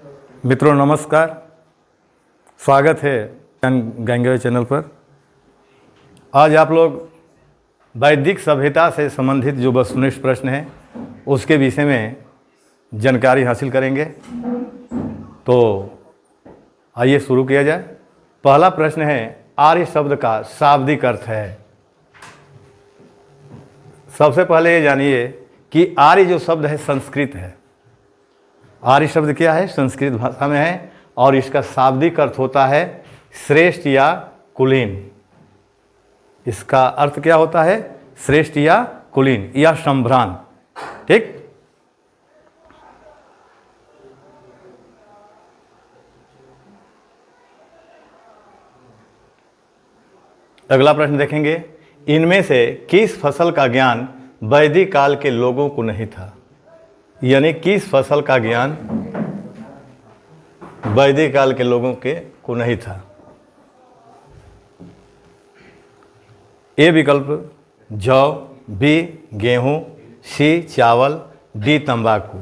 मित्रों नमस्कार, स्वागत है गंगेवे चैनल पर। आज आप लोग वैदिक सभ्यता से संबंधित जो वस्तुनिष्ठ प्रश्न है उसके विषय में जानकारी हासिल करेंगे। तो आइए शुरू किया जाए। पहला प्रश्न है, आर्य शब्द का शाब्दिक अर्थ है। सबसे पहले ये जानिए कि आर्य जो शब्द है संस्कृत है। आर्य शब्द क्या है? संस्कृत भाषा में है और इसका शाब्दिक अर्थ होता है श्रेष्ठ या कुलीन। इसका अर्थ क्या होता है? श्रेष्ठ या कुलीन या संभ्रांत। ठीक। अगला प्रश्न देखेंगे, इनमें से किस फसल का ज्ञान वैदिक काल के लोगों को नहीं था? यानी किस फसल का ज्ञान वैदिक काल के लोगों को नहीं था? ए विकल्प जौ, बी गेहूं, सी चावल, डी तंबाकू।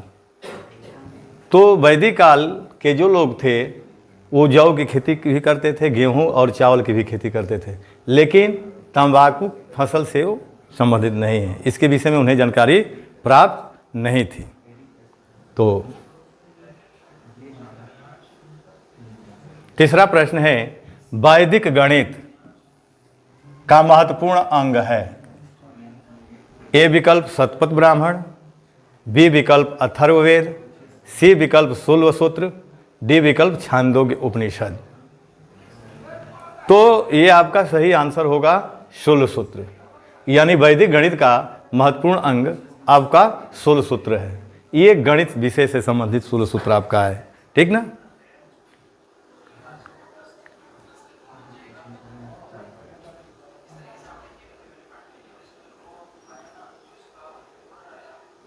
तो वैदिक काल के जो लोग थे वो जौ की खेती भी करते थे, गेहूं और चावल की भी खेती करते थे, लेकिन तंबाकू फसल से वो संबंधित नहीं है। इसके विषय में उन्हें जानकारी प्राप्त नहीं थी। तो तीसरा प्रश्न है, वैदिक गणित का महत्वपूर्ण अंग है। ए विकल्प शतपथ ब्राह्मण, बी विकल्प अथर्ववेद, सी विकल्प शुल्ब सूत्र, डी विकल्प छांदोग्य उपनिषद। तो ये आपका सही आंसर होगा शुल्ब सूत्र। यानी वैदिक गणित का महत्वपूर्ण अंग आपका शुल्ब सूत्र है। ये गणित विषय से संबंधित शुल्ब सूत्र आपका है। ठीक ना?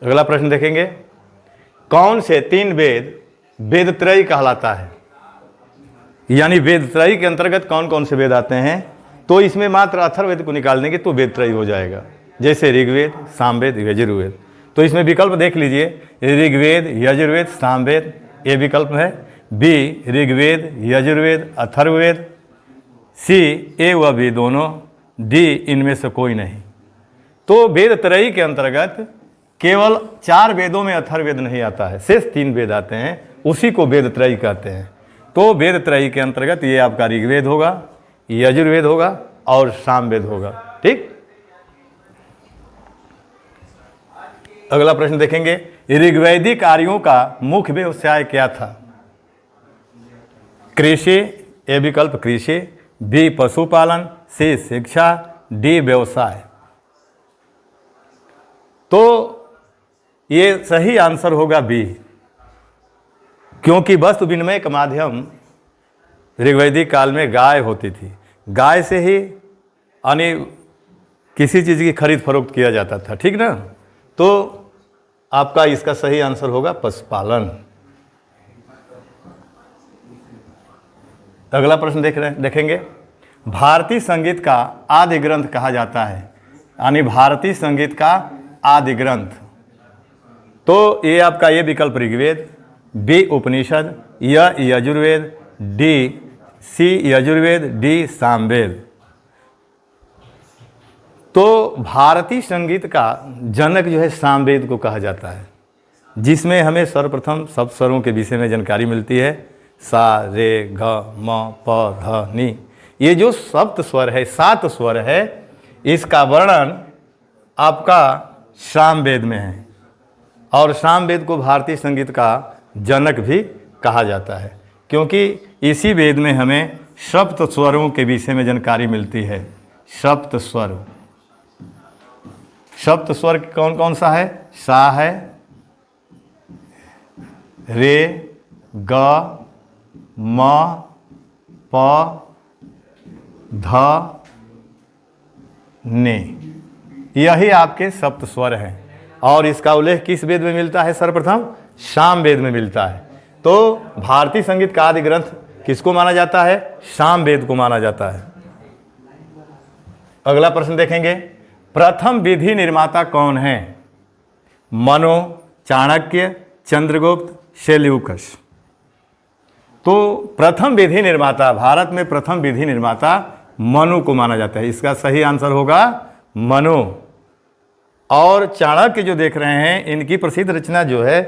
अगला प्रश्न देखेंगे, कौन से तीन वेद वेदत्रयी कहलाता है? यानी वेदत्रयी के अंतर्गत कौन कौन से वेद आते हैं? तो इसमें मात्र अथर्ववेद को निकाल देंगे तो वेदत्रयी हो जाएगा, जैसे ऋग्वेद, सामवेद, यजुर्वेद। तो इसमें विकल्प देख लीजिए, ऋग्वेद, यजुर्वेद, सामवेद। ए विकल्प है। बी ऋग्वेद, यजुर्वेद, अथर्ववेद। सी ए व बी दोनों। डी इनमें से कोई नहीं। तो वेदत्रयी के अंतर्गत केवल 4 वेदों में अथर्ववेद नहीं आता है, शेष 3 वेद आते हैं, उसी को वेदत्रयी कहते हैं। तो वेदत्रयी के अंतर्गत ये आपका ऋग्वेद होगा, यजुर्वेद होगा और सामवेद होगा। ठीक। अगला प्रश्न देखेंगे, ऋग्वैदिक आर्यों का मुख्य व्यवसाय क्या था? कृषि। ए विकल्प कृषि, बी पशुपालन, सी शिक्षा, डी व्यवसाय। तो ये सही आंसर होगा बी, क्योंकि वस्तु विनिमय का माध्यम ऋग्वैदिक काल में गाय होती थी। गाय से ही यानी किसी चीज़ की खरीद फरोख्त किया जाता था। ठीक ना? तो आपका इसका सही आंसर होगा पशुपालन। अगला प्रश्न देखेंगे, भारतीय संगीत का आदि ग्रंथ कहा जाता है। यानी भारतीय संगीत का आदि ग्रंथ। तो ये आपका ये विकल्प ऋग्वेद, बी उपनिषद, या Yajurveda, D C Yajurveda, D Samaveda. तो भारतीय संगीत का जनक जो है सामवेद को कहा जाता है, जिसमें हमें सर्वप्रथम सप्त स्वरों के विषय में जानकारी मिलती है। सा रे ग म प ध नी। ये जो सप्त स्वर है, 7 स्वर है, इसका वर्णन आपका सामवेद में है। और सामवेद को भारतीय संगीत का जनक भी कहा जाता है, क्योंकि इसी वेद में हमें सप्त स्वरों के विषय में जानकारी मिलती है। सप्त स्वर। सप्त स्वर कौन कौन सा है? सा है, रे, ग, म, प, ध, ने। यही आपके सप्त स्वर हैं। और इसका उल्लेख किस वेद में मिलता है? सर्वप्रथम सामवेद में मिलता है। तो भारतीय संगीत का आदि ग्रंथ किसको माना जाता है? सामवेद को माना जाता है। अगला प्रश्न देखेंगे, प्रथम विधि निर्माता कौन है? मनु, चाणक्य, चंद्रगुप्त, सेल्यूकस। तो प्रथम विधि निर्माता, भारत में प्रथम विधि निर्माता मनु को माना जाता है। इसका सही आंसर होगा मनु। और चाणक्य जो देख रहे हैं, इनकी प्रसिद्ध रचना जो है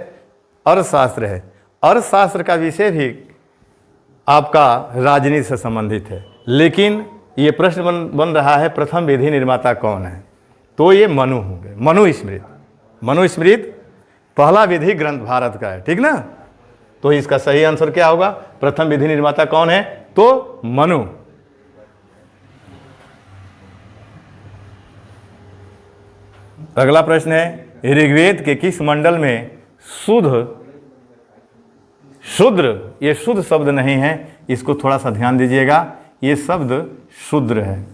अर्थशास्त्र है। अर्थशास्त्र का विषय भी आपका राजनीति से संबंधित है, लेकिन ये प्रश्न बन रहा है प्रथम विधि निर्माता कौन है, तो ये मनु होंगे, मनुस्मृति। मनुस्मृति पहला विधि ग्रंथ भारत का है, ठीक ना। तो इसका सही आंसर क्या होगा, प्रथम विधि निर्माता कौन है, तो मनु। अगला प्रश्न है, ऋग्वेद के किस मंडल में शूद्र, ये शुद्ध शब्द नहीं है, इसको थोड़ा सा ध्यान दीजिएगा, ये शब्द शूद्र है,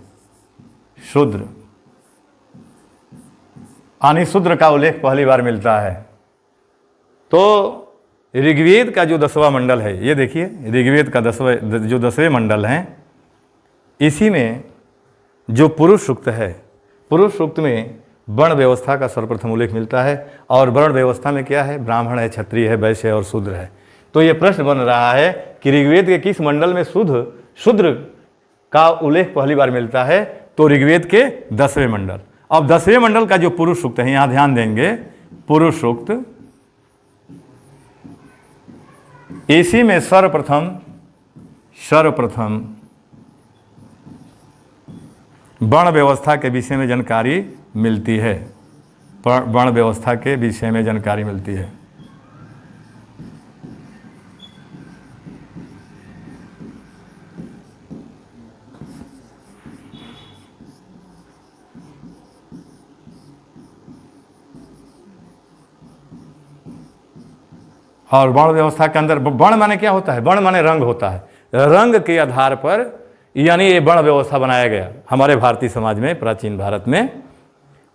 शूद्र यानी शूद्र का उल्लेख पहली बार मिलता है। तो ऋग्वेद का जो 10वां मंडल है, ये देखिए ऋग्वेद का 10वें मंडल हैं, इसी में जो पुरुष सूक्त है, पुरुष सूक्त में वर्ण व्यवस्था का सर्वप्रथम उल्लेख मिलता है। और वर्ण व्यवस्था में क्या है, ब्राह्मण है, क्षत्रिय है, वैश्य है और शूद्र है। तो ये प्रश्न बन रहा है कि ऋग्वेद के किस मंडल में शूद्र का उल्लेख पहली बार मिलता है, तो ऋग्वेद के 10वें मंडल। अब 10वें मंडल का जो पुरुष सूक्त है, यहाँ ध्यान देंगे, पुरुष सूक्त, इसी में सर्वप्रथम वर्ण व्यवस्था के विषय में जानकारी मिलती है, वर्ण व्यवस्था के विषय में जानकारी मिलती है। और वर्ण व्यवस्था के अंदर वर्ण माने क्या होता है, वर्ण माने रंग होता है। रंग के आधार पर यानी ये वर्ण व्यवस्था बनाया गया हमारे भारतीय समाज में, प्राचीन भारत में।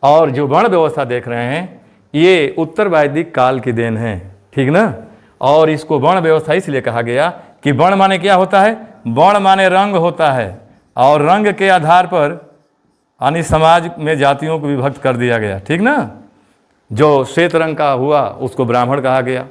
और जो वर्ण व्यवस्था देख रहे हैं, ये उत्तर वैदिक काल की देन है, ठीक ना। और इसको वर्ण व्यवस्था इसलिए कहा गया कि वर्ण माने क्या होता है, वर्ण माने रंग होता है, और रंग के आधार पर यानी समाज में जातियों को विभक्त कर दिया गया, ठीक ना। जो श्वेत रंग का हुआ उसको ब्राह्मण कहा गया,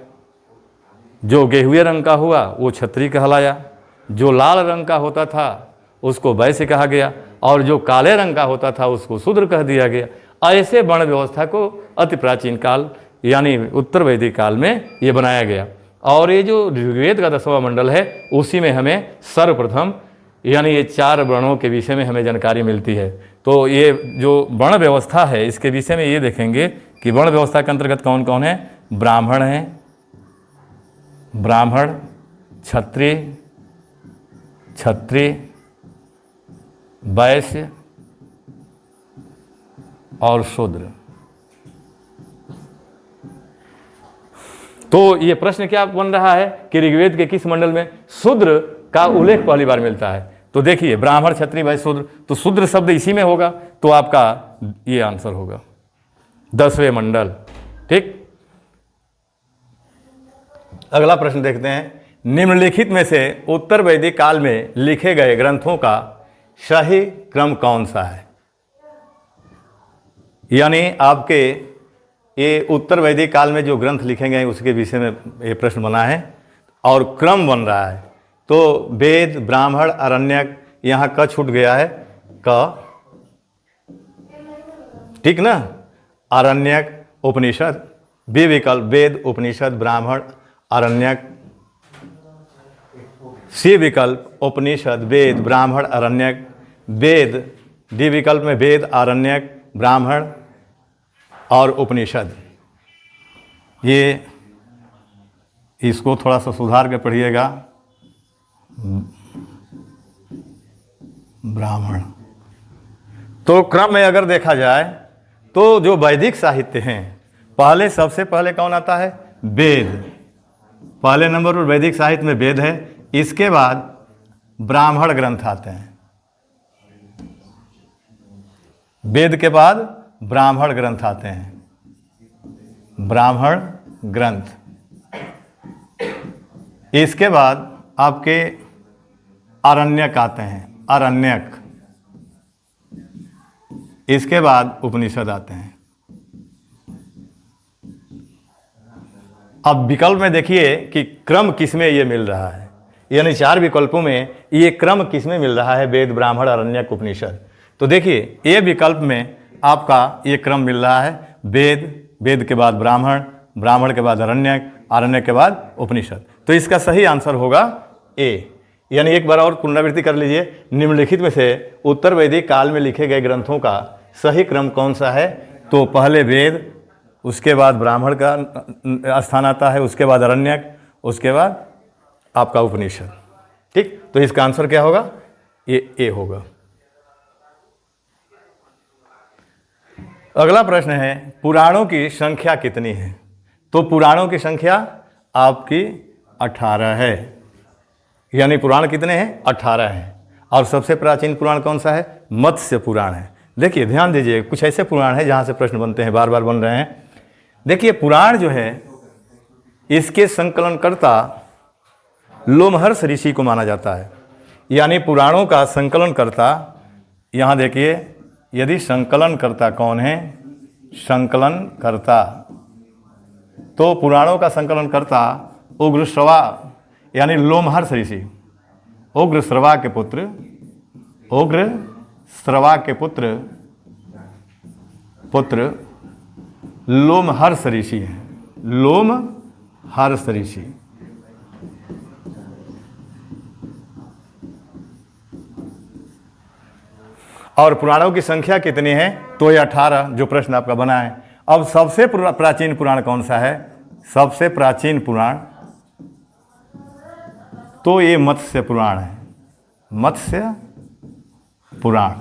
जो गेहुए रंग का हुआ वो क्षत्रिय कहलाया, जो लाल रंग का होता था उसको वैश्य कहा गया, और जो काले रंग का होता था उसको शूद्र कह दिया गया। ऐसे वर्ण व्यवस्था को अति प्राचीन काल यानी उत्तर वैदिक काल में ये बनाया गया। और ये जो ऋग्वेद का 10वां मंडल है, उसी में हमें सर्वप्रथम यानी ये 4 वर्णों के विषय में हमें जानकारी मिलती है। तो ये जो वर्ण व्यवस्था है, इसके विषय में ये देखेंगे कि वर्ण व्यवस्था के अंतर्गत कौन कौन है, ब्राह्मण हैं, ब्राह्मण, क्षत्रिय, वैश्य और शूद्र। तो ये प्रश्न क्या बन रहा है कि ऋग्वेद के किस मंडल में शूद्र का उल्लेख पहली बार मिलता है। तो देखिए ब्राह्मण, क्षत्रिय, वैश्य, शूद्र, तो शूद्र शब्द इसी में होगा, तो आपका ये आंसर होगा 10वें मंडल, ठीक। अगला प्रश्न देखते हैं, निम्नलिखित में से उत्तर वैदिक काल में लिखे गए ग्रंथों का सही क्रम कौन सा है। यानी आपके ये उत्तर वैदिक काल में जो ग्रंथ लिखे गए उसके विषय में ये प्रश्न बना है और क्रम बन रहा है। तो वेद, ब्राह्मण, आरण्यक, यहाँ क छूट गया है, क, ठीक ना। आरण्यक, उपनिषद, बी विकल्प वेद, उपनिषद, ब्राह्मण, आरण्यक, सी विकल्प उपनिषद, वेद, ब्राह्मण, आरण्यक, वेद, डी विकल्प में वेद, आरण्यक, ब्राह्मण और उपनिषद। ये इसको थोड़ा सा सुधार के पढ़िएगा, ब्राह्मण। तो क्रम में अगर देखा जाए तो जो वैदिक साहित्य हैं, पहले सबसे पहले कौन आता है, वेद। पहले नंबर पर वैदिक साहित्य में वेद है, इसके बाद ब्राह्मण ग्रंथ आते हैं, वेद के बाद ब्राह्मण ग्रंथ आते हैं, ब्राह्मण ग्रंथ। इसके बाद आपके आरण्यक आते हैं, आरण्यक। इसके बाद उपनिषद आते हैं। अब विकल्प में देखिए कि क्रम किसमें ये मिल रहा है। यानी 4 विकल्पों में ये क्रम किसमें मिल रहा है? वेद, ब्राह्मण, आरण्यक, उपनिषद। तो देखिए ए विकल्प में आपका ये क्रम मिल रहा है, वेद, वेद के बाद ब्राह्मण, ब्राह्मण के बाद आरण्यक, आरण्यक के बाद उपनिषद। तो इसका सही आंसर होगा ए। यानी एक बार और पुनरावृत्ति कर लीजिए, निम्नलिखित में से उत्तर वैदिक काल में लिखे गए ग्रंथों का सही क्रम कौन सा है? तो पहले वेद, उसके बाद ब्राह्मण का स्थान आता है, उसके बाद आरण्यक, उसके बाद आपका उपनिषद। ठीक, तो इसका आंसर क्या होगा? ये ए होगा। अगला प्रश्न है, पुराणों की संख्या कितनी है? तो पुराणों की संख्या आपकी 18 है। यानी पुराण कितने हैं? 18 हैं। और सबसे प्राचीन पुराण कौन सा है? मत्स्य पुराण है। देखिए ध्यान दीजिए, कुछ ऐसे पुराण है जहाँ से प्रश्न बनते हैं, बार बार बन रहे हैं। देखिए पुराण जो है, इसके संकलनकर्ता लोमहर्ष ऋषि को माना जाता है। यानी पुराणों का संकलनकर्ता, यहाँ देखिए, यदि संकलनकर्ता कौन है? संकलनकर्ता, तो पुराणों का संकलनकर्ता उग्रश्रवा यानी लोमहर्ष ऋषि, उग्रश्रवा के पुत्र, उग्रश्रवा के पुत्र लोमहर्ष ऋषि हैं। लोमहर्ष ऋषि। और पुराणों की संख्या कितनी है? तो ये 18, जो प्रश्न आपका बना है। अब सबसे प्राचीन पुराण कौन सा है? सबसे प्राचीन पुराण तो ये मत्स्य पुराण है। मत्स्य पुराण।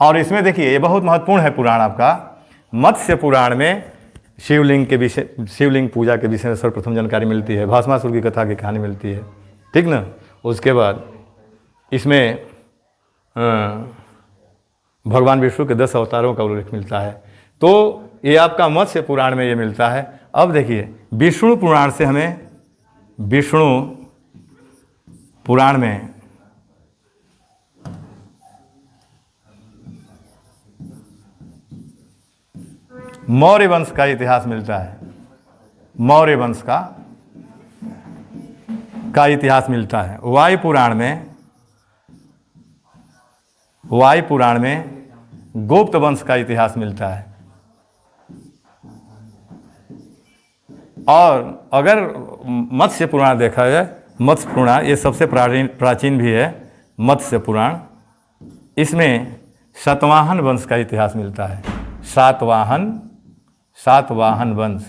और इसमें देखिए ये बहुत महत्वपूर्ण है पुराण आपका। मत्स्य पुराण में शिवलिंग के विषय, शिवलिंग पूजा के विषय में सर्वप्रथम जानकारी मिलती है, भस्मासुर की कथा की कहानी मिलती है, ठीक ना। उसके बाद इसमें भगवान विष्णु के 10 अवतारों का उल्लेख मिलता है। तो ये आपका मत्स्य पुराण में ये मिलता है। अब देखिए विष्णु पुराण से हमें, विष्णु पुराण में मौर्य वंश का इतिहास मिलता है। मौर्य वंश का इतिहास मिलता है। वायु पुराण में गुप्त वंश का इतिहास मिलता है। और अगर मत्स्य पुराण देखा जाए, मत्स्य पुराण ये सबसे प्राचीन भी है। मत्स्य पुराण, इसमें सातवाहन वंश का इतिहास मिलता है। सातवाहन वंश,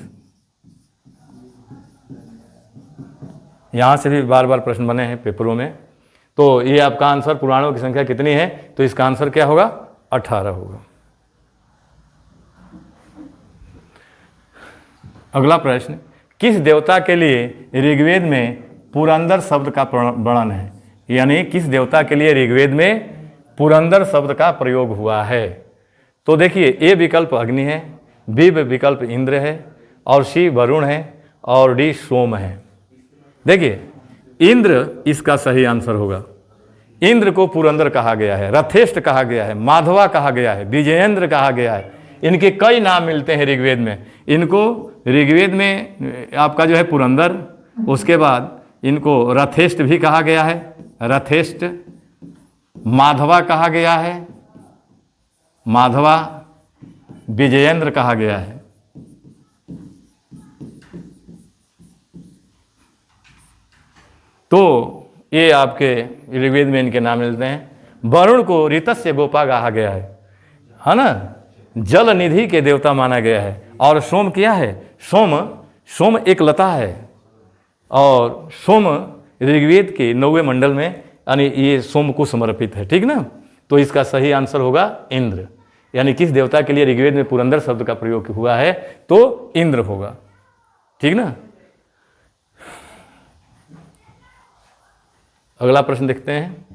यहाँ से भी बार बार प्रश्न बने हैं पेपरों में। तो ये आपका आंसर, पुराणों की संख्या कितनी है? तो इसका आंसर क्या होगा? 18 होगा। अगला प्रश्न, किस देवता के लिए ऋग्वेद में पुरंदर शब्द का वर्णन है? यानी किस देवता के लिए ऋग्वेद में पुरंदर शब्द का प्रयोग हुआ है? तो देखिए ए विकल्प अग्नि है, बी विकल्प इंद्र है, और सी वरुण है, और डी सोम है। देखिए इंद्र इसका सही आंसर होगा। इंद्र को पुरंदर कहा गया है, रथेष्ट कहा गया है, माधवा कहा गया है, विजयेंद्र कहा गया है। इनके कई नाम मिलते हैं ऋग्वेद में। इनको ऋग्वेद में आपका जो है पुरंदर, उसके बाद इनको रथेष्ट भी कहा गया है, रथेष्ट, माधवा कहा गया है, माधवा, विजयेंद्र कहा गया है। तो ये आपके ऋग्वेद में इनके नाम मिलते हैं। वरुण को ऋतस्य गोपा कहा गया है ना, जल निधि के देवता माना गया है। और सोम क्या है? सोम एक लता है, और सोम ऋग्वेद के 9वें मंडल में, यानी ये सोम को समर्पित है, ठीक ना। तो इसका सही आंसर होगा इंद्र। यानी किस देवता के लिए ऋग्वेद में पुरंदर शब्द का प्रयोग हुआ है? तो इंद्र होगा, ठीक ना। अगला प्रश्न देखते हैं,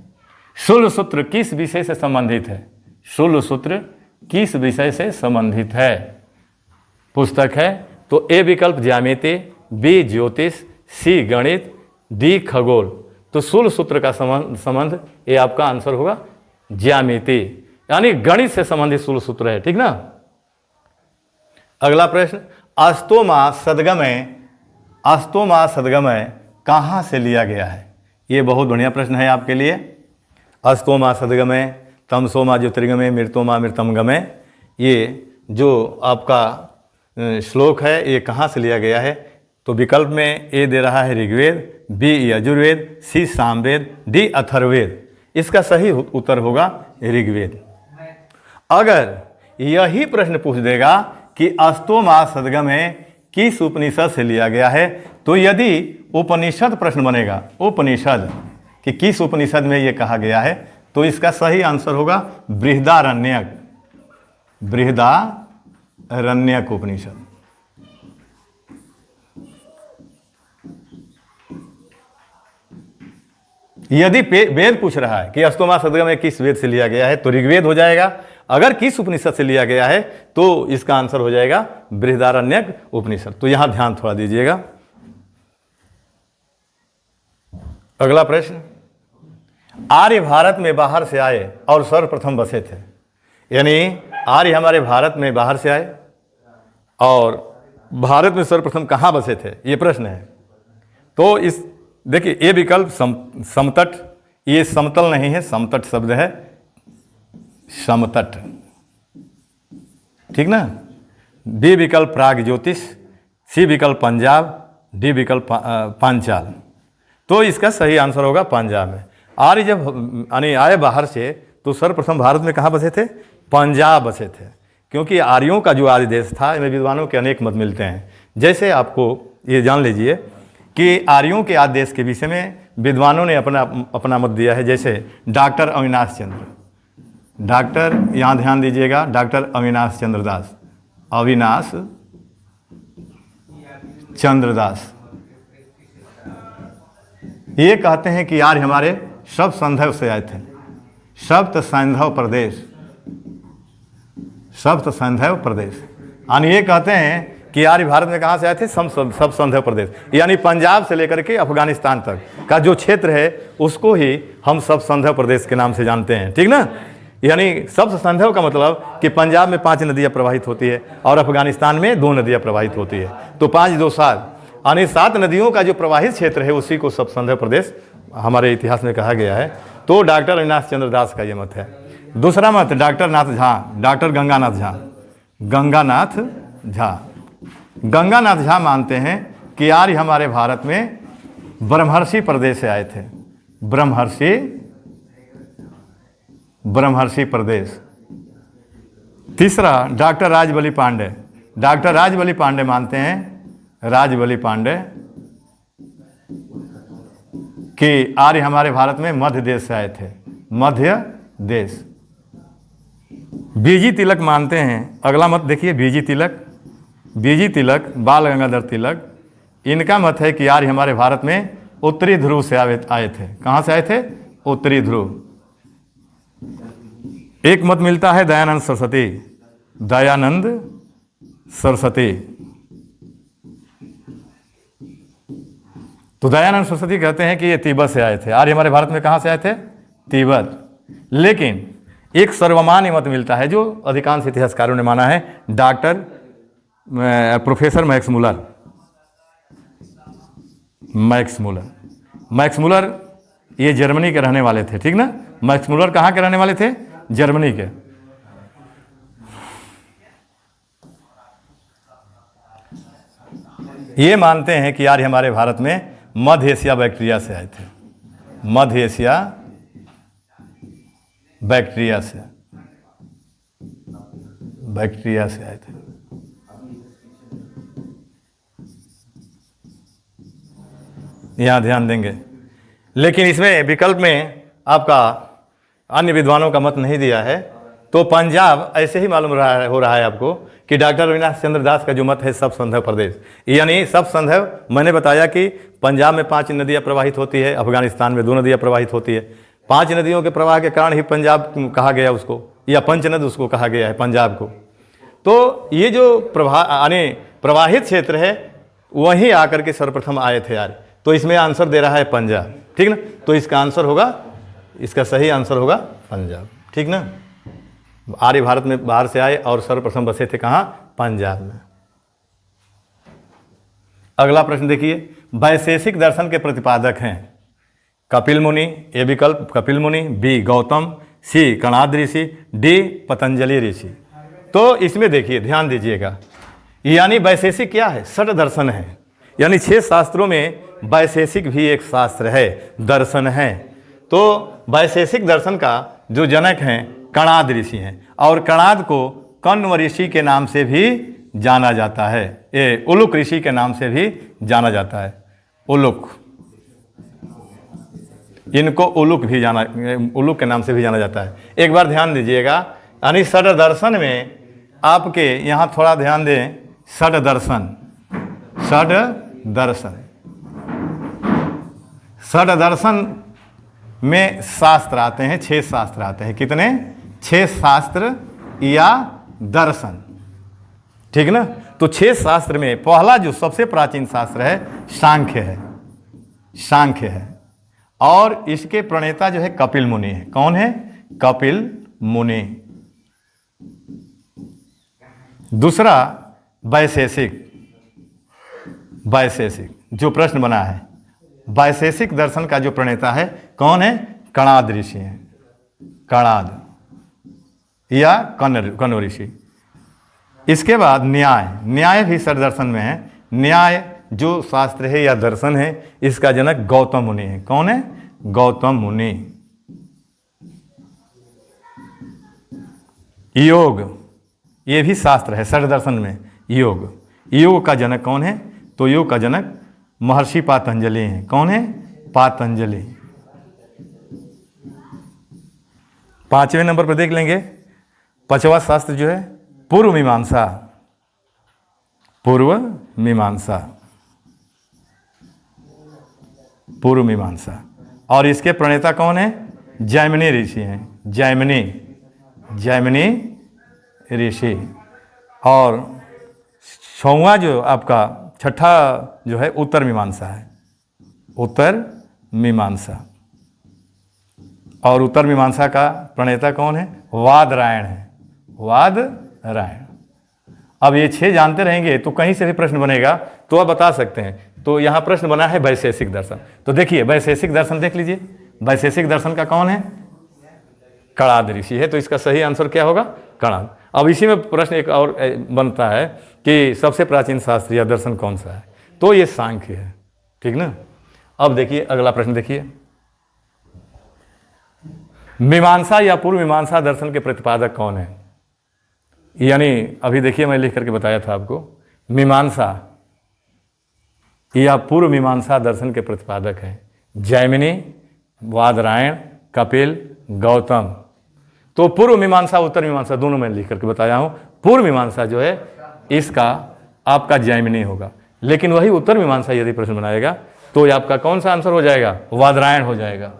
शूलसूत्र किस विषय से संबंधित है? शूलसूत्र किस विषय से संबंधित है? पुस्तक है तो ए विकल्प ज्यामिति, बी ज्योतिष, सी गणित, डी खगोल। तो शूलसूत्र का संबंध ये आपका आंसर होगा ज्यामिति, यानी गणित से संबंधित शूलसूत्र है, ठीक ना। अगला प्रश्न, अस्तोमा सदगमय कहाँ से लिया गया है? ये बहुत बढ़िया प्रश्न है आपके लिए। अस्तो मा सदगमे, तमसो मा ज्योतिर्गमे, मृतो मा मृतम गमे, ये जो आपका श्लोक है ये कहाँ से लिया गया है? तो विकल्प में ए दे रहा है ऋग्वेद, बी यजुर्वेद, सी सामवेद, डी अथर्ववेद। इसका सही उत्तर होगा ऋग्वेद। अगर यही प्रश्न पूछ देगा कि अस्तो मा सदगमे किस उपनिषद से लिया गया है, तो यदि उपनिषद प्रश्न बनेगा, उपनिषद कि किस उपनिषद में ये कहा गया है, तो इसका सही आंसर होगा बृहदारण्यक, बृहदारण्यक उपनिषद। यदि वेद पूछ रहा है कि अस्तो मा सदगमे किस वेद से लिया गया है, तो ऋग्वेद हो जाएगा। अगर किस उपनिषद से लिया गया है, तो इसका आंसर हो जाएगा बृहदारण्यक उपनिषद। तो यहां ध्यान थोड़ा दीजिएगा। अगला प्रश्न, आर्य भारत में बाहर से आए और सर्वप्रथम बसे थे। यानी आर्य हमारे भारत में बाहर से आए और भारत में सर्वप्रथम कहाँ बसे थे, ये प्रश्न है। तो इस देखिए, ये विकल्प समतट, ये समतल नहीं है, समतट शब्द है, समतट, ठीक ना। बी विकल्प प्राग ज्योतिष, सी विकल्प पंजाब, डी विकल्प पांचाल। तो इसका सही आंसर होगा पंजाब में। आर्य जब आए बाहर से, तो सर्वप्रथम भारत में कहाँ बसे थे? पंजाब बसे थे, क्योंकि आर्यों का जो आर्य देश था, इनमें विद्वानों के अनेक मत मिलते हैं। जैसे आपको ये जान लीजिए कि आर्यों के आर्य देश के विषय में विद्वानों ने अपना मत दिया है। जैसे डॉक्टर अविनाश चंद्र, डॉक्टर, यहाँ ध्यान दीजिएगा, डॉक्टर अविनाश चंद्र दास, अविनाश चंद्र दास, ये कहते हैं कि आर्य हमारे सप्त संधव से आए थे, सप्त संधव प्रदेश, सप्त संधव प्रदेश। यानी ये कहते हैं कि आर्य भारत में कहाँ से आए थे? सब संधव प्रदेश, यानी पंजाब से लेकर के अफगानिस्तान तक का जो क्षेत्र है, उसको ही हम सब संधव प्रदेश के नाम से जानते हैं, ठीक ना। यानी सब संधव का मतलब कि पंजाब में 5 नदियाँ प्रवाहित होती है और अफगानिस्तान में 2 नदियाँ प्रवाहित होती है। तो 5, 2, 7, यानी 7 नदियों का जो प्रवाहित क्षेत्र है, उसी को सब संधव प्रदेश हमारे इतिहास में कहा गया है। तो डॉक्टर अविनाश चंद्र दास का ये मत है। दूसरा मत डॉक्टर नाथ झा, डॉक्टर गंगानाथ झा, गंगानाथ झा, गंगानाथ झा मानते हैं कि आर्य हमारे भारत में ब्रह्मर्षि प्रदेश से आए थे, ब्रह्मर्षि प्रदेश। तीसरा डॉक्टर राजबली पांडे, डॉक्टर राजबली पांडे मानते हैं, राजबली पांडे, कि आर्य हमारे भारत में मध्य देश से आए थे, मध्य देश। बीजी तिलक मानते हैं, अगला मत देखिए, बीजी तिलक, बाल गंगाधर तिलक, इनका मत है कि आर्य हमारे भारत में उत्तरी ध्रुव से आए थे। कहाँ से आए थे? उत्तरी ध्रुव। एक मत मिलता है दयानंद सरस्वती, दयानंद सरस्वती। तो दयानंद सरस्वती कहते हैं कि ये तिब्बत से आए थे। आर्य हमारे भारत में कहाँ से आए थे? तिब्बत। लेकिन एक सर्वमान्य मत मिलता है जो अधिकांश इतिहासकारों ने माना है, डॉक्टर प्रोफेसर मैक्स मुलर, ये जर्मनी के रहने वाले थे, ठीक ना। मैक्स मुलर कहाँ के रहने वाले थे? जर्मनी के। ये मानते हैं कि आर्य हमारे भारत में मध्य एशिया बैक्टीरिया से आए थे, मध्य एशिया बैक्टीरिया से आए थे। यहाँ ध्यान देंगे। लेकिन इसमें विकल्प में आपका अन्य विद्वानों का मत नहीं दिया है। तो पंजाब ऐसे ही मालूम हो रहा है आपको कि डॉक्टर अविनाश चंद्र दास का जो मत है सब संधव प्रदेश, यानी सब संधव। मैंने बताया कि पंजाब में 5 नदियाँ प्रवाहित होती है, अफगानिस्तान में 2 नदियाँ प्रवाहित होती है। 5 नदियों के प्रवाह के कारण ही पंजाब कहा गया उसको, या पंचनद उसको कहा गया है पंजाब को। तो ये जो प्रवाहित क्षेत्र है, वहीं आकर के सर्वप्रथम आए थे यार। तो इसमें आंसर दे रहा है पंजाब, ठीक ना। तो इसका आंसर होगा, इसका सही आंसर होगा पंजाब, ठीक ना। आर्य भारत में बाहर से आए और सर्वप्रथम बसे थे कहाँ? पंजाब में। अगला प्रश्न देखिए, वैशेषिक दर्शन के प्रतिपादक हैं? कपिल मुनि, ए विकल्प कपिल मुनि, बी गौतम, सी कणाद ऋषि, डी पतंजलि ऋषि। तो इसमें देखिए, ध्यान दीजिएगा, यानी वैशेषिक क्या है? षट दर्शन है, यानी 6 शास्त्रों में वैशेषिक भी एक शास्त्र है, दर्शन है। तो वैशेषिक दर्शन का जो जनक हैं कणाद ऋषि हैं, और कणाद को कण्व ऋषि के नाम से भी जाना जाता है, ये उलुक ऋषि के नाम से भी जाना जाता है। उलुक, इनको उलुक के नाम से भी जाना जाता है। एक बार ध्यान दीजिएगा, यानी षट दर्शन में आपके यहाँ थोड़ा ध्यान दें, षट दर्शन में शास्त्र आते हैं, 6 शास्त्र आते हैं। कितने? 6 शास्त्र या दर्शन, ठीक ना। तो 6 शास्त्र में पहला जो सबसे प्राचीन शास्त्र है सांख्य है, और इसके प्रणेता जो है कपिल मुनि है। कौन है? कपिल मुनि। दूसरा वैशेषिक जो प्रश्न बना है, वैशेषिक दर्शन का जो प्रणेता है कौन है? कणाद ऋषि हैं, कणाद या कण्व ऋषि। इसके बाद न्याय भी षट दर्शन में है। न्याय जो शास्त्र है या दर्शन है, इसका जनक गौतम मुनि है। कौन है? गौतम मुनि। योग, ये भी शास्त्र है षट दर्शन में। योग का जनक कौन है? तो योग का जनक महर्षि पातंजलि हैं। कौन है? पातंजलि। 5वें नंबर पर देख लेंगे, 5वां शास्त्र जो है पूर्व मीमांसा, और इसके प्रणेता कौन है? जैमिनी ऋषि हैं, जैमिनी ऋषि। और 6वां जो आपका 6ठा जो है उत्तर मीमांसा, और उत्तर मीमांसा का प्रणेता कौन है? वादरायण है, वादरायण। अब ये 6 जानते रहेंगे तो कहीं से भी प्रश्न बनेगा तो आप बता सकते हैं। तो यहाँ प्रश्न बना है वैशेषिक दर्शन। तो देखिए वैशेषिक दर्शन देख लीजिए, वैशेषिक दर्शन का कौन है? कणाद ऋषि है। तो इसका सही आंसर क्या होगा? कणाद। अब इसी में प्रश्न एक और बनता है कि सबसे प्राचीन शास्त्र या दर्शन कौन सा है? तो ये सांख्य है, ठीक ना। अब देखिए अगला प्रश्न देखिए, मीमांसा या पूर्व मीमांसा दर्शन के प्रतिपादक कौन है? यानी अभी देखिए मैं लिख करके बताया था आपको, मीमांसा या पूर्व मीमांसा दर्शन के प्रतिपादक हैं जैमिनी, वादरायण, कपिल, गौतम। तो पूर्व मीमांसा उत्तर मीमांसा दोनों में लिख करके बताया हूं। पूर्व मीमांसा जो है इसका आपका जैमिनी होगा, लेकिन वही उत्तर मीमांसा यदि प्रश्न बनाएगा तो आपका कौन सा आंसर हो जाएगा? वादरायण हो जाएगा।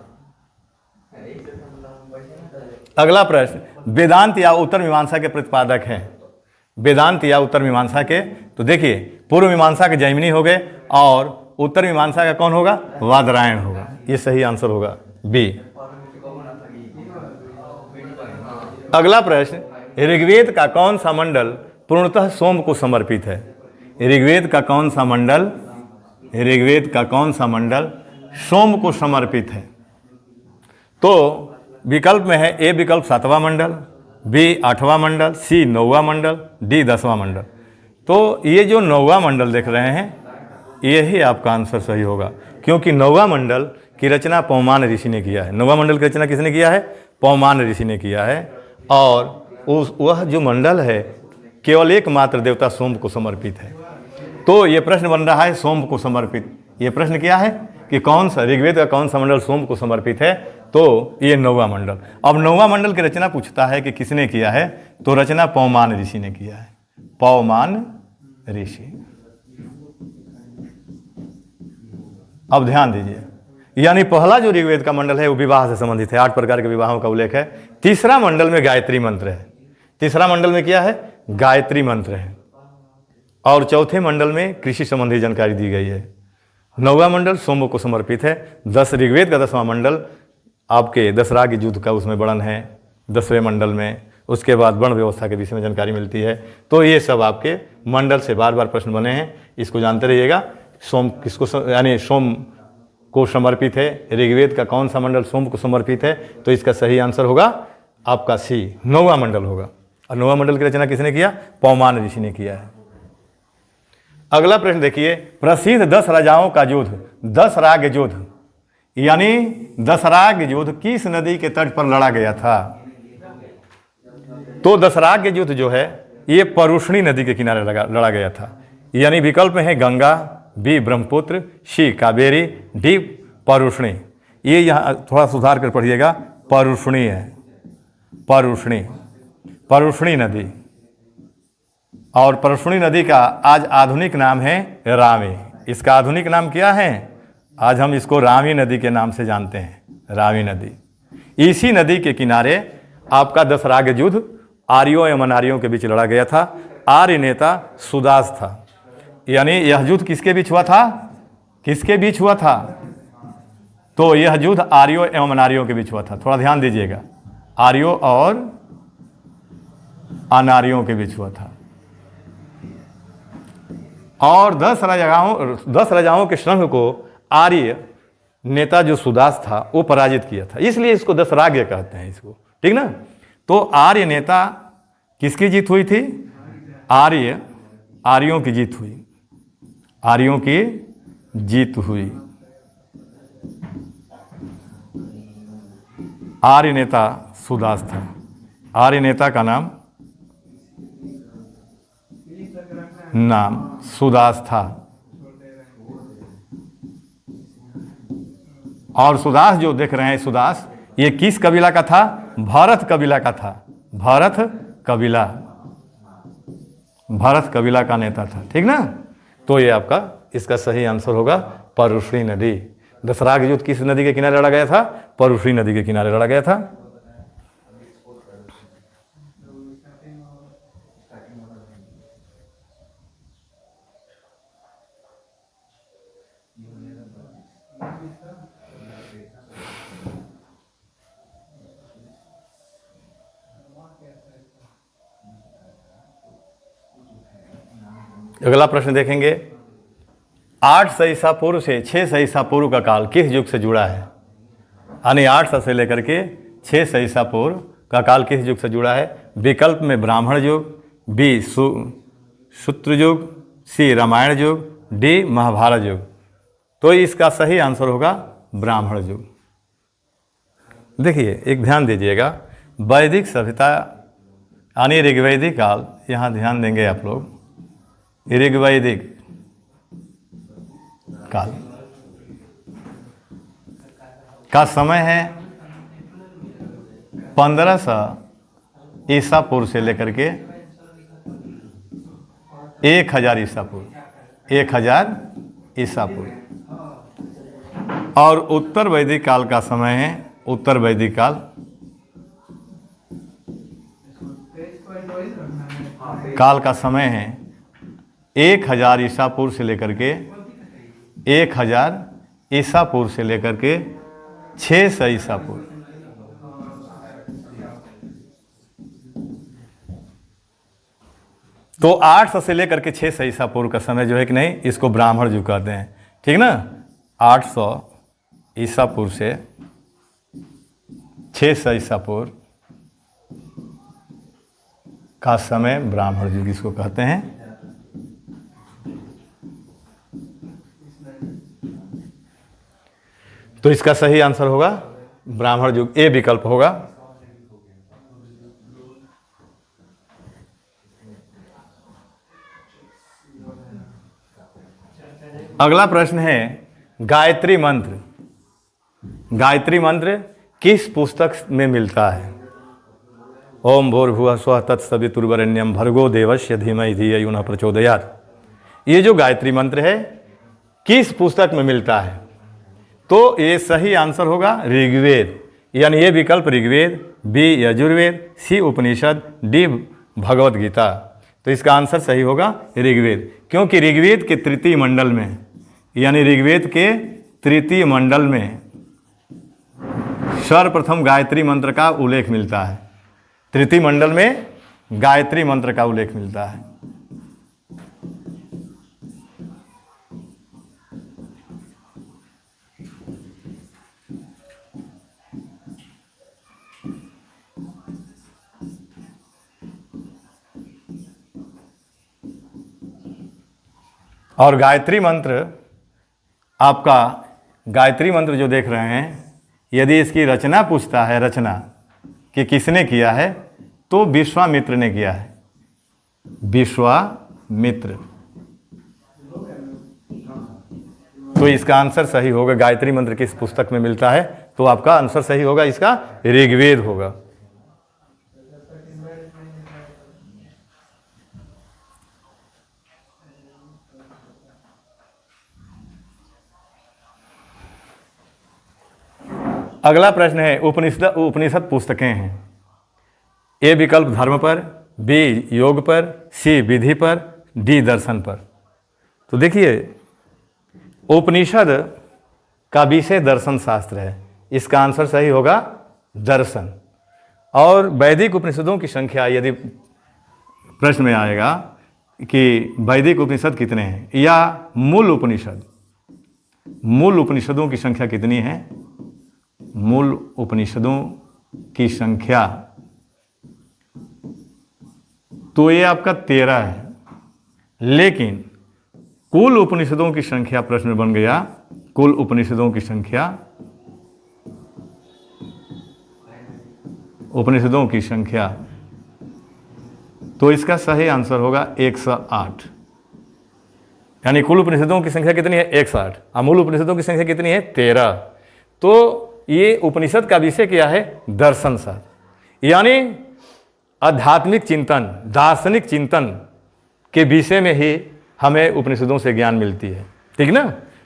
अगला प्रश्न, वेदांत या उत्तर मीमांसा के प्रतिपादक हैं? वेदांत या उत्तर मीमांसा के, तो देखिए पूर्व मीमांसा के जैमिनी हो गए और उत्तर मीमांसा का कौन होगा? वादरायण होगा। ये सही आंसर होगा बी। अगला प्रश्न, ऋग्वेद का कौन सा मंडल पूर्णतः सोम को समर्पित है? ऋग्वेद का कौन सा मंडल सोम को समर्पित है? तो विकल्प में है, ए विकल्प 7वां मंडल, बी 8वां मंडल, सी 9वां मंडल, डी 10वां मंडल। तो ये जो 9वां मंडल देख रहे हैं यही आपका आंसर सही होगा, क्योंकि 9वां मंडल की रचना पौमान ऋषि ने किया है। 9वां मंडल की रचना किसने किया है? पौमान ऋषि ने किया है। और वह जो मंडल है केवल एकमात्र देवता सोम को समर्पित है। तो ये प्रश्न बन रहा है सोम को समर्पित। ये प्रश्न क्या है कि कौन सा ऋग्वेद का कौन सा मंडल सोम को समर्पित है? तो ये 9वां मंडल। अब 9वां मंडल की रचना पूछता है कि किसने किया है, तो रचना पौमान ऋषि ने किया है, पौमान ऋषि। अब ध्यान दीजिए, यानी पहला जो ऋग्वेद का मंडल है वो विवाह से संबंधित है, 8 प्रकार के विवाहों का उल्लेख है। तीसरा मंडल में गायत्री मंत्र है, तीसरा मंडल में क्या है? गायत्री मंत्र है। और चौथे मंडल में कृषि संबंधी जानकारी दी गई है। 9वां मंडल सोम को समर्पित है। 10 ऋग्वेद का 10वां मंडल आपके दशराग युद्ध का उसमें वर्णन है 10वें मंडल में। उसके बाद वर्ण व्यवस्था के विषय में जानकारी मिलती है। तो ये सब आपके मंडल से बार बार प्रश्न बने हैं, इसको जानते रहिएगा। सोम किसको यानी सोम को समर्पित है। ऋग्वेद का कौन सा मंडल सोम को समर्पित है? तो इसका सही आंसर होगा आपका सी, 9वां मंडल होगा। और 9वां मंडल की रचना किसने किया? पौमान ऋषि ने किया है। अगला प्रश्न देखिए, प्रसिद्ध 10 राजाओं का युद्ध, 10 राग युद्ध, यानी 10 राग युद्ध किस नदी के तट पर लड़ा गया था? तो 10 राग युद्ध जो है ये परुष्णी नदी के किनारे लड़ा गया था। यानी विकल्प में है गंगा, बी ब्रह्मपुत्र, सी कावेरी, डी परुष्णी। ये यहाँ थोड़ा सुधार कर पढ़िएगा, परुष्णी है, परुष्णी, परुष्णी नदी। और परुष्णी नदी का आज आधुनिक नाम है रावी। इसका आधुनिक नाम क्या है? आज हम इसको रावी नदी के नाम से जानते हैं, रावी नदी। इसी नदी के किनारे आपका 10 राग युद्ध आर्यों एवं अनार्यों के बीच लड़ा गया था। आर्य नेता सुदास था। यानी यह युद्ध किसके बीच हुआ था? किसके बीच हुआ था? तो यह युद्ध आर्यों एवं अनार्यों के बीच हुआ था। थोड़ा ध्यान दीजिएगा, आर्यों और अनार्यों के बीच हुआ था। और 10 राजाओं के संघ को आर्य नेता जो सुदास था वो पराजित किया था, इसलिए इसको 10 राग्य कहते हैं इसको, ठीक ना। तो आर्य नेता किसकी जीत हुई थी? आर्यों की जीत हुई, आर्यों की जीत हुई। आर्य नेता सुदास था। आर्य नेता का नाम सुदास था। और सुदास जो देख रहे हैं, सुदास ये किस कबीला का था? भरत कबीला का था। भरत कबीला का नेता था, ठीक ना। तो ये आपका इसका सही आंसर होगा परुष्णी नदी। 10 राग युद्ध किस नदी के किनारे लड़ा गया था? परुष्णी नदी के किनारे लड़ा गया था। अगला प्रश्न देखेंगे, 800 ईसा पूर्व से 600 ईसा पूर्व का काल किस युग से जुड़ा है? यानी 800 से लेकर के 600 ईसा पूर्व का काल किस युग से जुड़ा है? विकल्प में ब्राह्मण युग, बी सूत्र युग, सी रामायण युग, डी महाभारत युग। तो इसका सही आंसर होगा ब्राह्मण युग। देखिए एक ध्यान दीजिएगा, वैदिक सभ्यता यानी ऋग्वैदिक काल, यहाँ ध्यान देंगे आप लोग, ऋग्वैदिक काल का समय है 1500 ईसा पूर्व से लेकर के 1000 ईसा पूर्व, 1000 ईसा पूर्व। और उत्तर वैदिक काल का समय है, उत्तर वैदिक काल का समय है 1000 ईसा पूर्व से लेकर के 1000 ईसा पूर्व से लेकर के 600 ईसा पूर्व। तो 800 से लेकर के 600 ईसा पूर्व का समय जो है कि नहीं, इसको ब्राह्मण युग कहते हैं, ठीक ना। 800 ईसा पूर्व से 600 ईसा पूर्व का समय ब्राह्मण युग इसको कहते हैं। तो इसका सही आंसर होगा ब्राह्मण युग, ए विकल्प होगा। अगला प्रश्न है, गायत्री मंत्र, गायत्री मंत्र किस पुस्तक में मिलता है? ओम भूर्भुवः स्वः तत्सवितुर्वरेण्यं भर्गो देवस्य धीमहि धियो यो नः प्रचोदयात्। ये जो गायत्री मंत्र है किस पुस्तक में मिलता है? तो ये सही आंसर होगा ऋग्वेद, यानी ये विकल्प ऋग्वेद, बी यजुर्वेद, सी उपनिषद, डी भगवत गीता। तो इसका आंसर सही होगा ऋग्वेद, क्योंकि ऋग्वेद के तृतीय मंडल में, यानी ऋग्वेद के तृतीय मंडल में सर्वप्रथम गायत्री मंत्र का उल्लेख मिलता है। तृतीय मंडल में गायत्री मंत्र का उल्लेख मिलता है। और गायत्री मंत्र, आपका गायत्री मंत्र जो देख रहे हैं, यदि इसकी रचना पूछता है, रचना कि किसने किया है, तो विश्वामित्र ने किया है, विश्वामित्र। तो इसका आंसर सही होगा, गायत्री मंत्र किस पुस्तक में मिलता है, तो आपका आंसर सही होगा, इसका ऋग्वेद होगा। अगला प्रश्न है, उपनिषद पुस्तकें हैं। ए विकल्प धर्म पर, बी योग पर, सी विधि पर, डी दर्शन पर। तो देखिए, उपनिषद का विषय दर्शन शास्त्र है, इसका आंसर सही होगा दर्शन। और वैदिक उपनिषदों की संख्या यदि प्रश्न में आएगा कि वैदिक उपनिषद कितने हैं, या मूल उपनिषदों की संख्या कितनी है, मूल उपनिषदों की संख्या, तो ये आपका 13 है। लेकिन कुल उपनिषदों की संख्या प्रश्न में बन गया, कुल उपनिषदों की संख्या, उपनिषदों की संख्या, तो इसका सही आंसर होगा 108। यानी कुल उपनिषदों की संख्या कितनी है, 108, और मूल उपनिषदों की संख्या कितनी है, 13। तो ये उपनिषद का विषय क्या है, दर्शन शास्त्र, यानी आध्यात्मिक चिंतन, दार्शनिक चिंतन के विषय में ही हमें उपनिषदों से ज्ञान मिलती है, ठीक ना।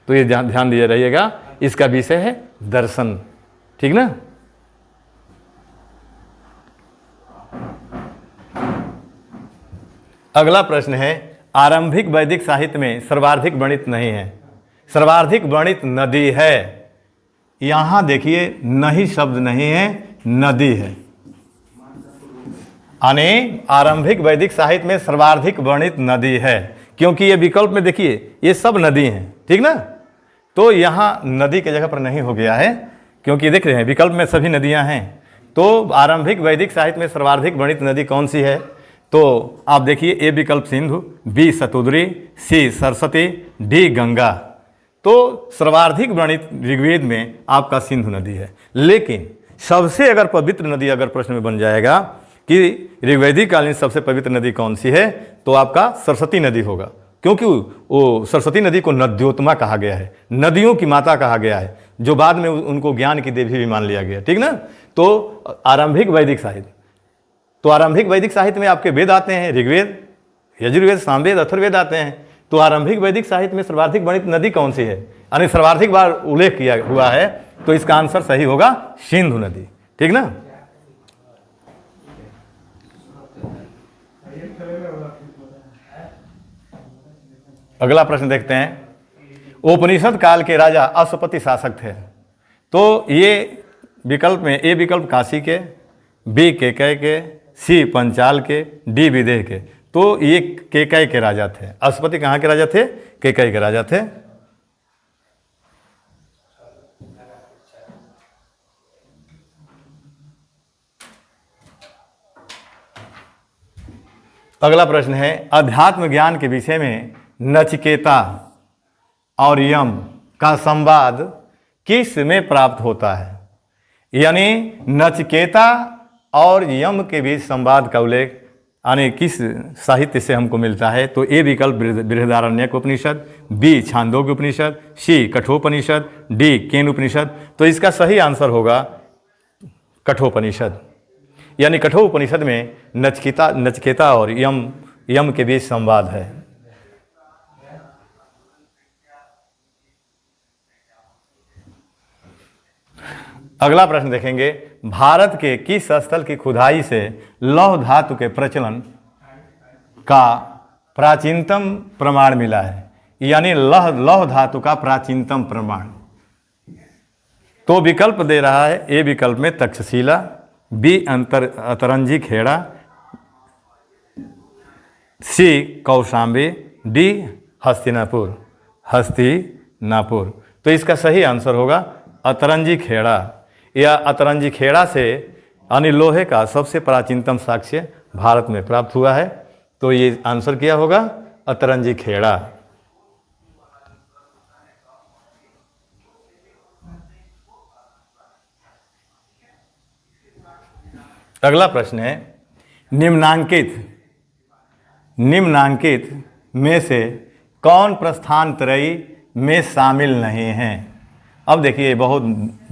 तो ये ध्यान दिया रहिएगा, इसका विषय है दर्शन, ठीक ना। अगला प्रश्न है, आरंभिक वैदिक साहित्य में सर्वाधिक वर्णित नहीं है, सर्वाधिक वर्णित नदी है। यहां देखिए, नहीं शब्द नहीं है, नदी है। यानी आरंभिक वैदिक साहित्य में सर्वाधिक वर्णित नदी है, क्योंकि ये विकल्प में देखिए ये सब नदी हैं, ठीक ना। तो यहाँ नदी के जगह पर नहीं हो गया है, क्योंकि देख रहे हैं विकल्प में सभी नदियाँ हैं। तो आरंभिक वैदिक साहित्य में सर्वाधिक वर्णित नदी कौन सी है, तो आप देखिए, ए विकल्प सिंधु, बी सतुद्री, सी सरस्वती, डी गंगा। तो सर्वाधिक वर्णित ऋग्वेद में आपका सिंधु नदी है। लेकिन सबसे अगर पवित्र नदी अगर प्रश्न में बन जाएगा कि ऋग्वैदिक कालीन सबसे पवित्र नदी कौन सी है, तो आपका सरस्वती नदी होगा, क्योंकि वो सरस्वती नदी को नद्योत्मा कहा गया है, नदियों की माता कहा गया है, जो बाद में उनको ज्ञान की देवी भी मान लिया गया, ठीक ना। तो आरंभिक वैदिक साहित्य, तो आरंभिक वैदिक साहित्य में आपके वेद आते हैं, ऋग्वेद, यजुर्वेद, सामवेद, अथर्ववेद आते हैं। तो आरंभिक वैदिक साहित्य में सर्वाधिक वर्णित नदी कौन सी है, यानी सर्वाधिक बार उल्लेख किया हुआ है, तो इसका आंसर सही होगा सिंधु नदी, ठीक ना। अगला प्रश्न देखते हैं, उपनिषद काल के राजा अश्वपति शासक थे। तो ये विकल्प में, ए विकल्प काशी के, बी केकय के, सी पंचाल के, डी विदेह के। तो ये केकय के राजा थे। अश्वपति कहाँ के राजा थे, केकय के राजा थे। अगला प्रश्न है, अध्यात्म ज्ञान के विषय में नचिकेता और यम का संवाद किस में प्राप्त होता है, यानी नचिकेता और यम के बीच संवाद का उल्लेख यानी किस साहित्य से हमको मिलता है। तो ए विकल्प बृहदारण्यक उपनिषद, बी छांदोग्य उपनिषद, सी कठोपनिषद, डी केन उपनिषद। तो इसका सही आंसर होगा कठोपनिषद, यानी कठोपनिषद में नचिकेता और यम के बीच संवाद है। अगला प्रश्न देखेंगे, भारत के किस स्थल की खुदाई से लौह धातु के प्रचलन का प्राचीनतम प्रमाण मिला है, यानी लौह धातु का प्राचीनतम प्रमाण। तो विकल्प दे रहा है, ए विकल्प में तक्षशिला, बी अतरंजी खेड़ा, सी कौशाम्बी, डी हस्तिनापुर। तो इसका सही आंसर होगा अतरंजी खेड़ा। या अतरंजी खेड़ा से यानी लोहे का सबसे प्राचीनतम साक्ष्य भारत में प्राप्त हुआ है। तो ये आंसर क्या होगा, अतरंजी खेड़ा। अगला प्रश्न है, निम्नांकित में से कौन प्रस्थान त्रयी में शामिल नहीं है। अब देखिए बहुत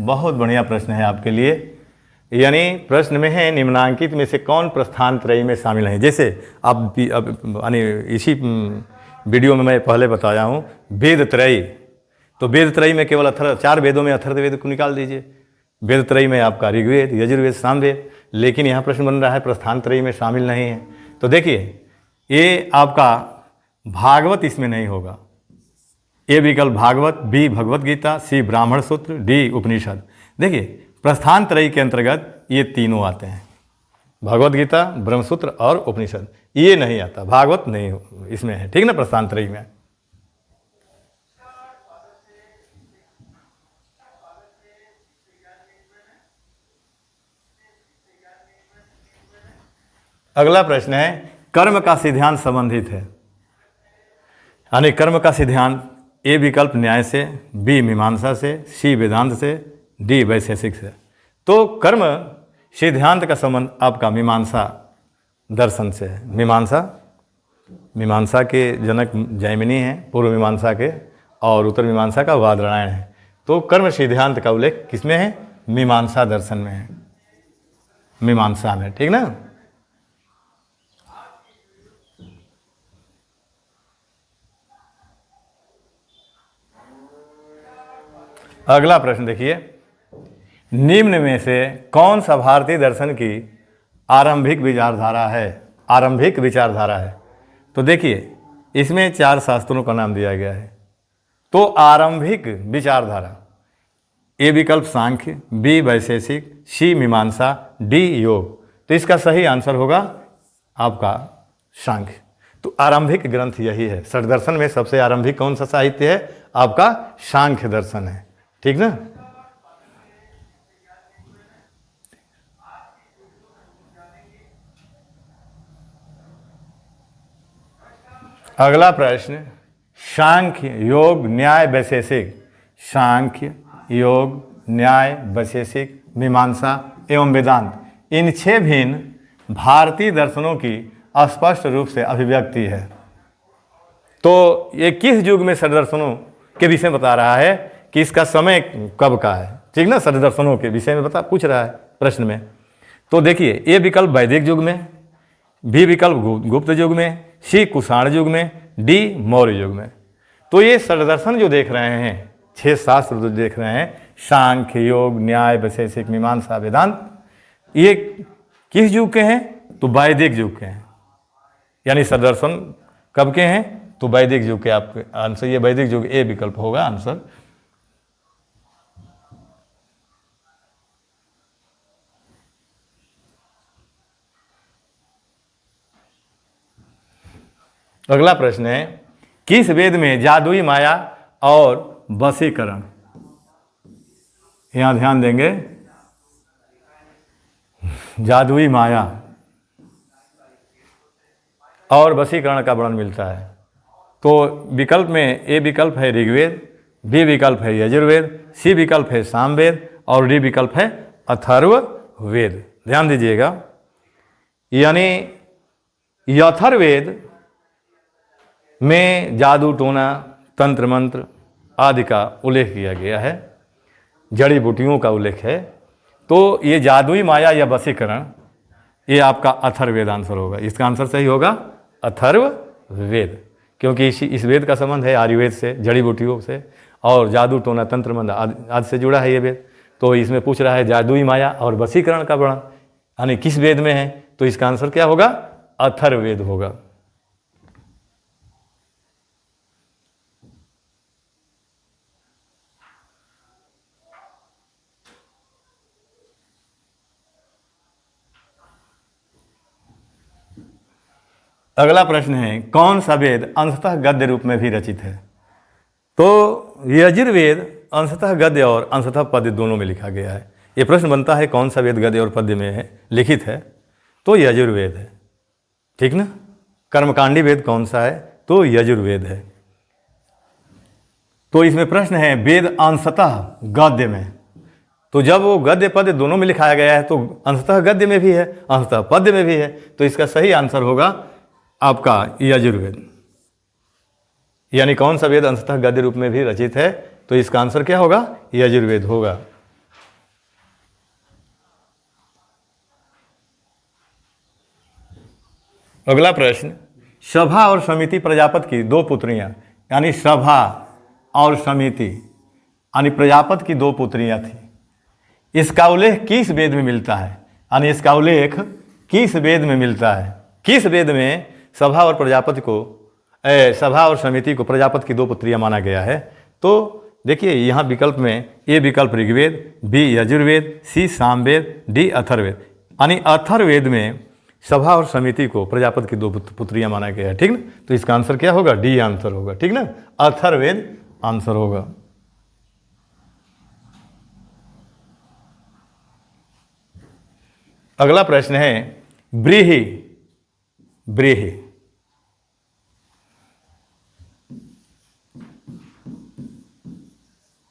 बहुत बढ़िया प्रश्न है आपके लिए। यानी प्रश्न में है निम्नांकित में से कौन प्रस्थान त्रयी में शामिल है। जैसे अब यानी इसी वीडियो में मैं पहले बताया हूँ वेद त्रयी, तो वेद त्रयी में केवल 4 वेदों में अथर्ववेद को निकाल दीजिए। वेद त्रयी में आपका ऋग्वेद, यजुर्वेद, सामवेद, लेकिन यहाँ प्रश्न बन रहा है प्रस्थान त्रयी में शामिल नहीं है। तो देखिए ये आपका भागवत इसमें नहीं होगा। ए विकल्प भागवत, बी भगवत गीता, सी ब्राह्मण सूत्र, डी उपनिषद। देखिए प्रस्थान त्रयी के अंतर्गत ये तीनों आते हैं, भगवत गीता, ब्रह्मसूत्र और उपनिषद। ये नहीं आता, भागवत नहीं इसमें है, ठीक ना, प्रस्थान त्रयी में। अगला प्रश्न है, कर्म का सिद्धांत संबंधित है। यानी कर्म का सिद्धांत ए विकल्प न्याय से, बी मीमांसा से, सी वेदांत से, डी वैशेषिक से। तो कर्म सिद्धांत का संबंध आपका मीमांसा दर्शन से है। मीमांसा के जनक जैमिनी हैं, पूर्व मीमांसा के, और उत्तर मीमांसा का बादरायण है। तो कर्म सिद्धांत का उल्लेख किसमें है? मीमांसा दर्शन में है, मीमांसा में, ठीक ना। अगला प्रश्न देखिए, निम्न में से कौन सा भारतीय दर्शन की आरंभिक विचारधारा है? तो देखिए इसमें 4 शास्त्रों का नाम दिया गया है। तो आरंभिक विचारधारा, ए विकल्प सांख्य, बी वैशेषिक, सी मीमांसा, डी योग। तो इसका सही आंसर होगा आपका सांख्य। तो आरंभिक ग्रंथ यही है। षट दर्शन में सबसे आरंभिक कौन सा साहित्य है? आपका सांख्य दर्शन है, ठीक ना। अगला प्रश्न, सांख्य, योग, न्याय, वैशेषिक। सांख्य, योग, न्याय, वैशेषिक, मीमांसा एवं वेदांत, इन 6 भिन्न भारतीय दर्शनों की स्पष्ट रूप से अभिव्यक्ति है। तो ये किस युग में षट दर्शनों के विषय में बता रहा है कि इसका समय कब का है, ठीक ना। षट दर्शनों के विषय में पूछ रहा है प्रश्न में। तो देखिए ए विकल्प वैदिक युग में, बी विकल्प गुप्त युग में, सी कुषाण युग में, डी मौर्य युग में। तो ये षट दर्शन जो देख रहे हैं, 6 शास्त्र जो देख रहे हैं, सांख्य, योग, न्याय, वैशेषिक, मीमांसा, वेदांत, ये किस युग के हैं? तो वैदिक युग के हैं। यानी षट दर्शन कब के हैं? तो वैदिक युग के। आपके आंसर ये वैदिक युग, ए विकल्प होगा आंसर। अगला प्रश्न है, किस वेद में जादुई माया और वशीकरण, यहां ध्यान देंगे, जादुई माया और वशीकरण का वर्णन मिलता है। तो विकल्प में ए विकल्प है ऋग्वेद, बी विकल्प है यजुर्वेद, सी विकल्प है सामवेद और डी विकल्प है अथर्ववेद। ध्यान दीजिएगा, यानी अथर्ववेद में जादू टोना, तंत्र मंत्र आदि का उल्लेख किया गया है, जड़ी बूटियों का उल्लेख है। तो ये जादुई माया या वशीकरण, ये आपका अथर्ववेद आंसर होगा। इसका आंसर सही होगा अथर्ववेद, क्योंकि इस वेद का संबंध है आयुर्वेद से, जड़ी बूटियों से, और जादू टोना, तंत्र मंत्र आदि से जुड़ा है ये वेद। तो इसमें पूछ रहा है जादुई माया और वशीकरण का वर्णन, यानी किस वेद में है? तो इसका आंसर क्या होगा? अथर्ववेद होगा। अगला प्रश्न है, कौन सा वेद अंशतः गद्य रूप में भी रचित है? तो यजुर्वेद अंशतः गद्य और अंशतः पद्य दोनों में लिखा गया है। ये प्रश्न बनता है कौन सा वेद गद्य और पद्य में है, लिखित है? तो यजुर्वेद है, ठीक ना। कर्मकांडी वेद कौन सा है? तो यजुर्वेद है। तो इसमें प्रश्न है वेद अंशतः गद्य में, तो जब वो गद्य पद्य दोनों में लिखाया गया है तो अंशतः गद्य में भी है, अंशतः पद्य में भी है, तो इसका सही आंसर होगा आपका यजुर्वेद। यानी कौन सा वेद अंशतः गद्य रूप में भी रचित है, तो इसका आंसर क्या होगा? यजुर्वेद होगा। अगला प्रश्न, सभा और समिति प्रजापति की दो पुत्रियां, यानी सभा और समिति यानी प्रजापति की दो पुत्रियां थी। इसका उल्लेख किस वेद में मिलता है? यानी इसका उल्लेख किस वेद में मिलता है? किस वेद में सभा और प्रजापति को सभा और समिति को प्रजापति की दो पुत्रियां माना गया है? तो देखिए यहाँ विकल्प में ए विकल्प ऋग्वेद, बी यजुर्वेद, सी सामवेद, डी अथर्ववेद। यानी अथर्ववेद में सभा और समिति को प्रजापति की दो पुत्रियां माना गया है, ठीक ना? तो इसका आंसर क्या होगा? डी आंसर होगा, ठीक ना? अथर्ववेद आंसर होगा। अगला प्रश्न है व्रीहि। व्रीहि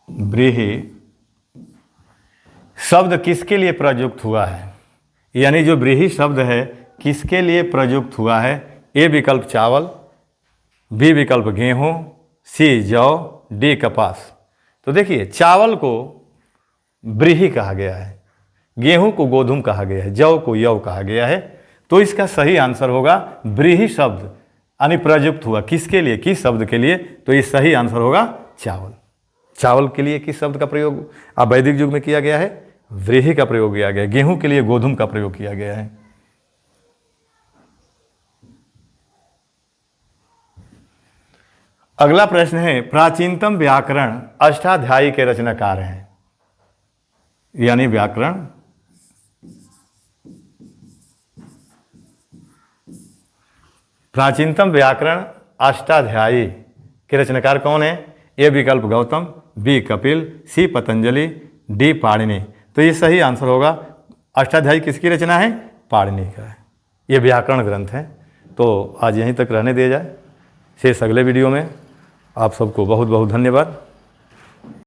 व्रीहि शब्द किसके लिए प्रयुक्त हुआ है? यानी जो व्रीहि शब्द है किसके लिए प्रयुक्त हुआ है? ए विकल्प चावल, बी विकल्प गेहूं, सी जौ, डी कपास। तो देखिए चावल को व्रीहि कहा गया है, गेहूं को गोधूम कहा गया है, जौ को यौ कहा गया है, तो इसका सही आंसर होगा व्रीहि शब्द यानी प्रयुक्त हुआ किसके लिए, किस शब्द के लिए? तो ये सही आंसर होगा चावल। चावल के लिए किस शब्द का प्रयोग अब वैदिक युग में किया गया है? व्रीहि का प्रयोग किया गया है। गेहूं के लिए गोधूम का प्रयोग किया गया है। अगला प्रश्न है प्राचीनतम व्याकरण अष्टाध्यायी के रचनाकार हैं। यानी व्याकरण प्राचीनतम व्याकरण अष्टाध्यायी के रचनाकार कौन है? ए विकल्प गौतम, बी कपिल, सी पतंजलि, डी पाणिनि। तो ये सही आंसर होगा। अष्टाध्यायी किसकी रचना है? पाणिनि का है। ये व्याकरण ग्रंथ है। तो आज यहीं तक रहने दिया जाए, शेष अगले वीडियो में। आप सबको बहुत बहुत धन्यवाद।